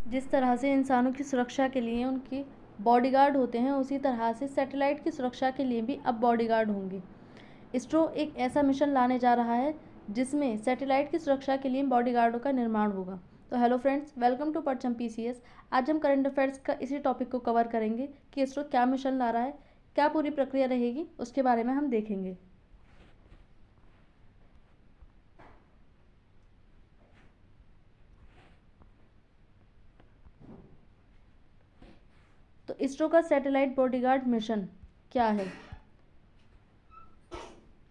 जिस तरह से इंसानों की सुरक्षा के लिए उनके बॉडीगार्ड होते हैं, उसी तरह से सैटेलाइट की सुरक्षा के लिए भी अब बॉडीगार्ड होंगे। इसरो एक ऐसा मिशन लाने जा रहा है जिसमें सैटेलाइट की सुरक्षा के लिए बॉडीगार्डों का निर्माण होगा। तो हेलो फ्रेंड्स, वेलकम टू परचम पीसीएस। आज हम करंट अफेयर्स का इसी टॉपिक को कवर करेंगे कि इसरो क्या मिशन ला रहा है, क्या पूरी प्रक्रिया रहेगी, उसके बारे में हम देखेंगे। तो इसरो का सैटेलाइट बॉडीगार्ड मिशन क्या है?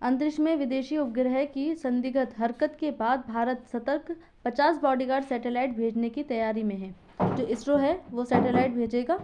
अंतरिक्ष में विदेशी उपग्रह की संदिग्ध हरकत के बाद भारत सतर्क 50 बॉडीगार्ड सैटेलाइट भेजने की तैयारी में है। जो इसरो है वो सैटेलाइट भेजेगा।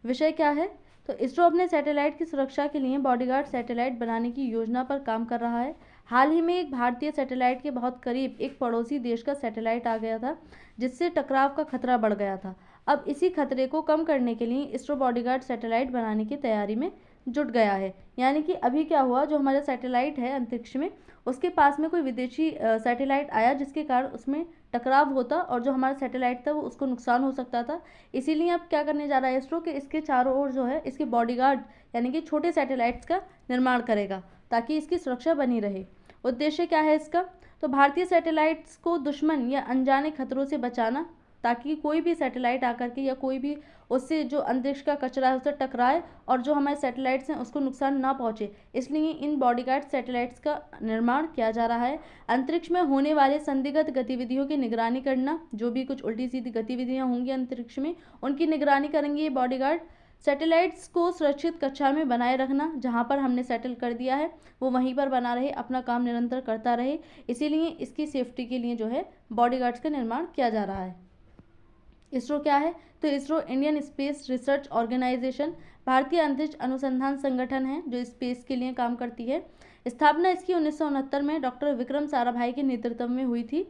विषय क्या है? तो इसरो अपने सैटेलाइट की सुरक्षा के लिए बॉडीगार्ड सैटेलाइट बनाने की योजना पर काम कर रहा है। हाल ही में एक भारतीय सैटेलाइट के बहुत करीब एक पड़ोसी देश का सैटेलाइट आ गया था, जिससे टकराव का खतरा बढ़ गया था। अब इसी खतरे को कम करने के लिए इसरो बॉडीगार्ड सैटेलाइट बनाने की तैयारी में जुट गया है। यानी कि अभी क्या हुआ, जो हमारा सैटेलाइट है अंतरिक्ष में, उसके पास में कोई विदेशी सैटेलाइट आया जिसके कारण उसमें टकराव होता और जो हमारा सैटेलाइट था वो उसको नुकसान हो सकता था। इसीलिए अब क्या करने जा रहा है इसरो कि इसके चारों ओर जो है इसके बॉडीगार्ड यानी कि छोटे सैटेलाइट्स का निर्माण करेगा ताकि इसकी सुरक्षा बनी रहे। उद्देश्य क्या है इसका? तो भारतीय सैटेलाइट्स को दुश्मन या अनजाने खतरों से बचाना, ताकि कोई भी सैटेलाइट आकर के या कोई भी उससे जो अंतरिक्ष का कचरा है उससे टकराए और जो हमारे सैटेलाइट्स हैं उसको नुकसान ना पहुंचे। इसलिए इन बॉडीगार्ड सैटेलाइट्स का निर्माण किया जा रहा है। अंतरिक्ष में होने वाले संदिग्ध गतिविधियों की निगरानी करना, जो भी कुछ उल्टी सीधी गतिविधियां होंगी अंतरिक्ष में उनकी निगरानी करेंगे ये बॉडीगार्ड। सैटेलाइट्स को सुरक्षित कक्षा में बनाए रखना, जहां पर हमने सेटल कर दिया है वो वहीं पर बना रहे, अपना काम निरंतर करता रहे। इसीलिए इसकी सेफ्टी के लिए जो है बॉडीगार्ड्स का निर्माण किया जा रहा है। इसरो क्या है? तो ISRO Indian Space Research Organisation, भारतीय अंतरिक्ष अनुसंधान संगठन है जो स्पेस के लिए काम करती है। स्थापना इसकी 1969 में डॉक्टर विक्रम साराभाई के नेतृत्व में हुई थी।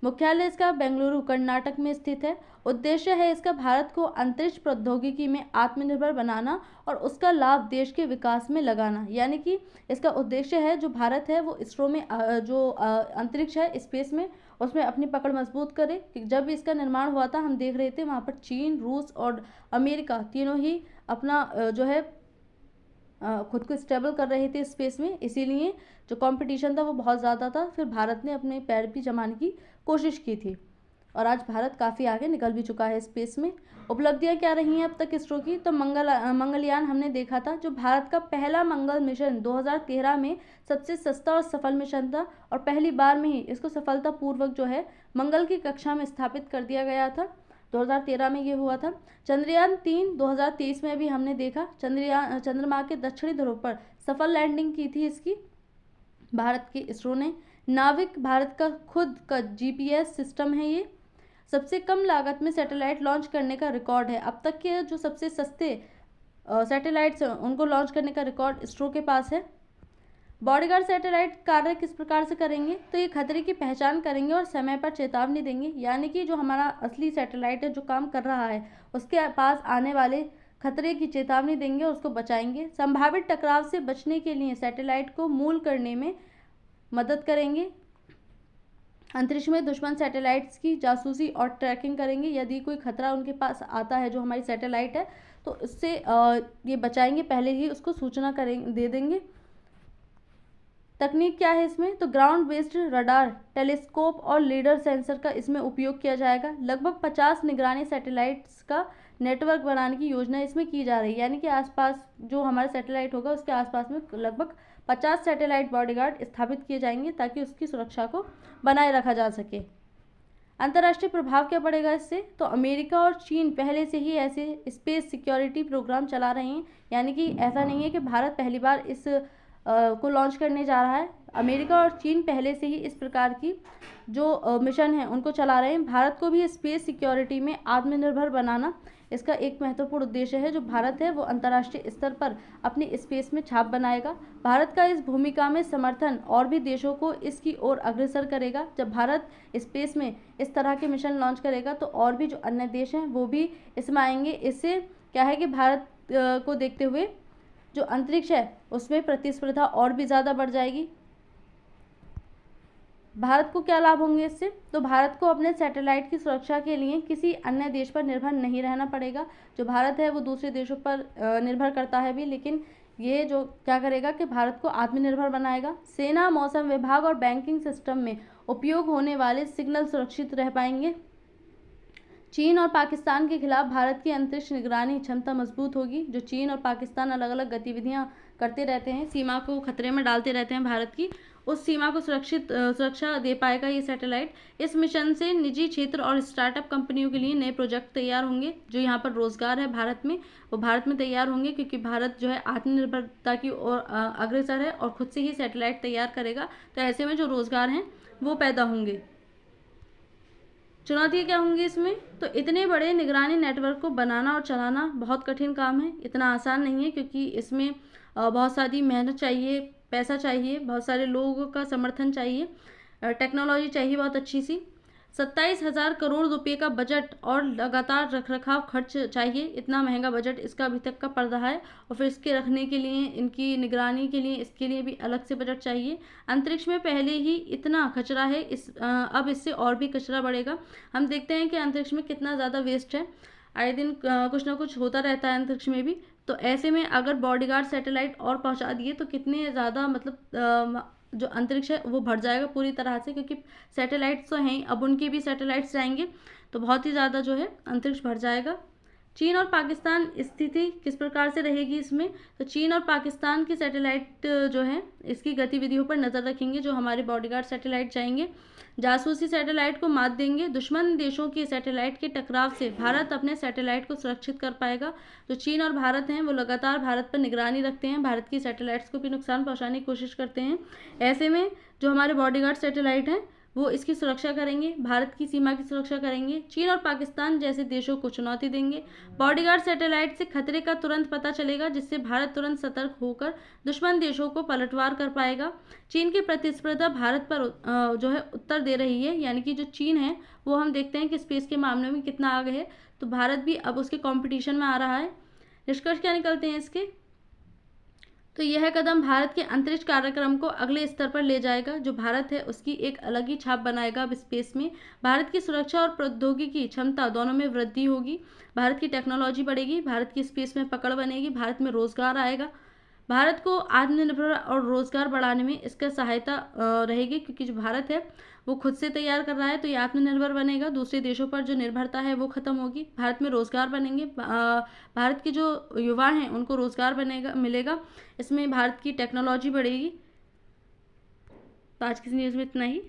मुख्यालय इसका बेंगलुरु कर्नाटक में स्थित है। उद्देश्य है इसका भारत को अंतरिक्ष प्रौद्योगिकी में आत्मनिर्भर बनाना और उसका लाभ देश के विकास में लगाना। यानी कि इसका उद्देश्य है जो भारत है वो इसरो में जो अंतरिक्ष है स्पेस में उसमें अपनी पकड़ मजबूत करे। कि जब भी इसका निर्माण हुआ था हम देख रहे थे वहाँ पर चीन, रूस और अमेरिका तीनों ही अपना जो है खुद को स्टेबल कर रहे थे स्पेस में। इसीलिए जो कंपटीशन था वो बहुत ज़्यादा था। फिर भारत ने अपने पैर भी जमाने की कोशिश की थी और आज भारत काफ़ी आगे निकल भी चुका है स्पेस में। उपलब्धियां क्या रही हैं अब तक इसरो की? तो मंगलयान हमने देखा था, जो भारत का पहला मंगल मिशन 2013 में सबसे सस्ता और सफल मिशन था और पहली बार में ही इसको सफलतापूर्वक जो है मंगल की कक्षा में स्थापित कर दिया गया था। 2013 में ये हुआ था। चंद्रयान 3 2023 में भी हमने देखा, चंद्रमा के दक्षिणी ध्रुव पर सफल लैंडिंग की थी इसकी भारत की इसरो ने। नाविक भारत का खुद का जीपीएस सिस्टम है ये। सबसे कम लागत में सैटेलाइट लॉन्च करने का रिकॉर्ड है। अब तक के जो सबसे सस्ते सैटेलाइट्स हैं उनको लॉन्च करने का रिकॉर्ड इसरो के पास है। बॉडीगार्ड सैटेलाइट कार्य किस प्रकार से करेंगे? तो ये खतरे की पहचान करेंगे और समय पर चेतावनी देंगे। यानी कि जो हमारा असली सैटेलाइट है जो काम कर रहा है उसके पास आने वाले खतरे की चेतावनी देंगे और उसको बचाएंगे। संभावित टकराव से बचने के लिए सैटेलाइट को मूल करने में मदद करेंगे। अंतरिक्ष में दुश्मन सैटेलाइट्स की जासूसी और ट्रैकिंग करेंगे। यदि कोई खतरा उनके पास आता है जो हमारी सैटेलाइट है तो उससे ये बचाएंगे, पहले ही उसको सूचना दे देंगे। तकनीक क्या है इसमें? तो ग्राउंड बेस्ड रडार, टेलीस्कोप और लीडर सेंसर का इसमें उपयोग किया जाएगा। लगभग 50 निगरानी सैटेलाइट्स का नेटवर्क बनाने की योजना इसमें की जा रही है। यानी कि आसपास जो हमारा सैटेलाइट होगा उसके आसपास में लगभग 50 सैटेलाइट बॉडीगार्ड स्थापित किए जाएंगे ताकि उसकी सुरक्षा को बनाए रखा जा सके। अंतर्राष्ट्रीय प्रभाव क्या पड़ेगा इससे? तो अमेरिका और चीन पहले से ही ऐसे स्पेस सिक्योरिटी प्रोग्राम चला रहे हैं। यानी कि ऐसा नहीं है कि भारत पहली बार इस को लॉन्च करने जा रहा है। अमेरिका और चीन पहले से ही इस प्रकार की जो मिशन है उनको चला रहे हैं। भारत को भी स्पेस सिक्योरिटी में आत्मनिर्भर बनाना इसका एक महत्वपूर्ण उद्देश्य है। जो भारत है वो अंतर्राष्ट्रीय स्तर पर अपनी स्पेस में छाप बनाएगा। भारत का इस भूमिका में समर्थन और भी देशों को इसकी ओर अग्रसर करेगा। जब भारत स्पेस में इस तरह के मिशन लॉन्च करेगा तो और भी जो अन्य देश हैं वो भी इसमें आएंगे। इससे क्या है कि भारत को देखते हुए जो अंतरिक्ष है उसमें प्रतिस्पर्धा और भी ज़्यादा बढ़ जाएगी। भारत को क्या लाभ होंगे इससे? तो भारत को अपने सैटेलाइट की सुरक्षा के लिए किसी अन्य देश पर निर्भर नहीं रहना पड़ेगा। जो भारत है वो दूसरे देशों पर निर्भर करता है भी, लेकिन ये जो क्या करेगा कि भारत को आत्मनिर्भर बनाएगा। सेना, मौसम विभाग और बैंकिंग सिस्टम में उपयोग होने वाले सिग्नल सुरक्षित रह पाएंगे। चीन और पाकिस्तान के खिलाफ भारत की अंतरिक्ष निगरानी क्षमता मजबूत होगी। जो चीन और पाकिस्तान अलग अलग गतिविधियां करते रहते हैं, सीमा को खतरे में डालते रहते हैं भारत की, उस सीमा को सुरक्षा दे पाएगा ये सैटेलाइट। इस मिशन से निजी क्षेत्र और स्टार्टअप कंपनियों के लिए नए प्रोजेक्ट तैयार होंगे। जो यहाँ पर रोजगार है भारत में, वो भारत में तैयार होंगे, क्योंकि भारत जो है आत्मनिर्भरता की ओर अग्रसर है और खुद से ही सैटेलाइट तैयार करेगा। तो ऐसे में जो रोजगार हैं वो पैदा होंगे। चुनौतियाँ क्या होंगी इसमें? तो इतने बड़े निगरानी नेटवर्क को बनाना और चलाना बहुत कठिन काम है, इतना आसान नहीं है, क्योंकि इसमें बहुत सारी मेहनत चाहिए, पैसा चाहिए, बहुत सारे लोगों का समर्थन चाहिए, टेक्नोलॉजी चाहिए बहुत अच्छी सी। 27,000 करोड़ रुपए का बजट और लगातार रखरखाव खर्च चाहिए। इतना महंगा बजट इसका अभी तक का पड़ रहा है, और फिर इसके रखने के लिए, इनकी निगरानी के लिए, इसके लिए भी अलग से बजट चाहिए। अंतरिक्ष में पहले ही इतना कचरा है, अब इससे और भी कचरा बढ़ेगा। हम देखते हैं कि अंतरिक्ष में कितना ज़्यादा वेस्ट है, आए दिन कुछ ना कुछ होता रहता है अंतरिक्ष में भी। तो ऐसे में अगर बॉडीगार्ड सैटेलाइट और पहुंचा दिए तो कितने ज़्यादा मतलब जो अंतरिक्ष है वो भर जाएगा पूरी तरह से, क्योंकि सैटेलाइट्स तो हैं, अब उनके भी सैटेलाइट्स जाएंगे तो बहुत ही ज़्यादा जो है अंतरिक्ष भर जाएगा। चीन और पाकिस्तान स्थिति किस प्रकार से रहेगी इसमें? तो चीन और पाकिस्तान की सैटेलाइट जो है इसकी गतिविधियों पर नज़र रखेंगे। जो हमारे बॉडीगार्ड सैटेलाइट जाएंगे, जासूसी सैटेलाइट को मात देंगे। दुश्मन देशों की सैटेलाइट के टकराव से भारत अपने सैटेलाइट को सुरक्षित कर पाएगा। जो चीन और भारत हैं वो लगातार भारत पर निगरानी रखते हैं, भारत की सैटेलाइट्स को भी नुकसान पहुंचाने की कोशिश करते हैं। ऐसे में जो हमारे बॉडीगार्ड सैटेलाइट हैं वो इसकी सुरक्षा करेंगे, भारत की सीमा की सुरक्षा करेंगे। चीन और पाकिस्तान जैसे देशों को चुनौती देंगे। बॉडीगार्ड सैटेलाइट से खतरे का तुरंत पता चलेगा, जिससे भारत तुरंत सतर्क होकर दुश्मन देशों को पलटवार कर पाएगा। चीन की प्रतिस्पर्धा भारत पर जो है उत्तर दे रही है, यानी कि जो चीन है वो हम देखते हैं कि स्पेस के मामले में कितना आगे है, तो भारत भी अब उसके कॉम्पिटिशन में आ रहा है। निष्कर्ष क्या निकलते हैं इसके? तो यह कदम भारत के अंतरिक्ष कार्यक्रम को अगले स्तर पर ले जाएगा। जो भारत है उसकी एक अलग ही छाप बनाएगा अब स्पेस में। भारत की सुरक्षा और प्रौद्योगिकी क्षमता दोनों में वृद्धि होगी, भारत की टेक्नोलॉजी बढ़ेगी, भारत की स्पेस में पकड़ बनेगी, भारत में रोजगार आएगा। भारत को आत्मनिर्भर और रोजगार बढ़ाने में इसका सहायता रहेगी, क्योंकि जो भारत है वो खुद से तैयार कर रहा है, तो ये आत्मनिर्भर बनेगा। दूसरे देशों पर जो निर्भरता है वो खत्म होगी, भारत में रोजगार बनेंगे, भारत के जो युवा हैं उनको रोजगार मिलेगा, इसमें भारत की टेक्नोलॉजी बढ़ेगी। तो आज की न्यूज़ में इतना ही।